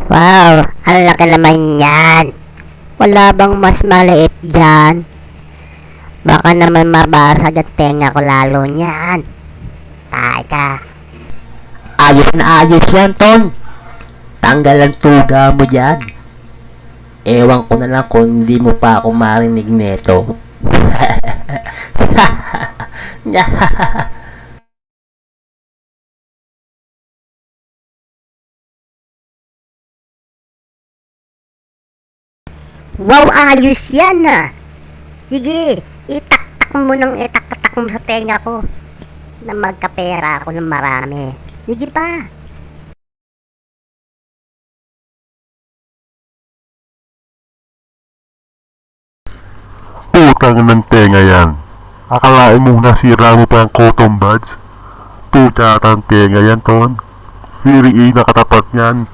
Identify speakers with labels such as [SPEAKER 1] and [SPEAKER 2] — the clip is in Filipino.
[SPEAKER 1] Wow, ang laki naman yan. Wala bang mas maliit dyan? Baka naman mabasag ang tenga ko lalo niyan. Teka.
[SPEAKER 2] Ayos na ayos yan, Ton. Tanggal ang tuga mo dyan. Ewan ko na lang kung hindi mo pa ako marinig neto.
[SPEAKER 1] Wow, ayos yan ah. Sige, itaktak mo nang itaktak mo sa tenga ko. Na magkapera ako ng marami. Sige pa.
[SPEAKER 3] Utang ng tenga yan. Akalain mo nasira mo pa ang cotton buds? Tuta ang tenga yan, Ton. Hiri na katapat yan.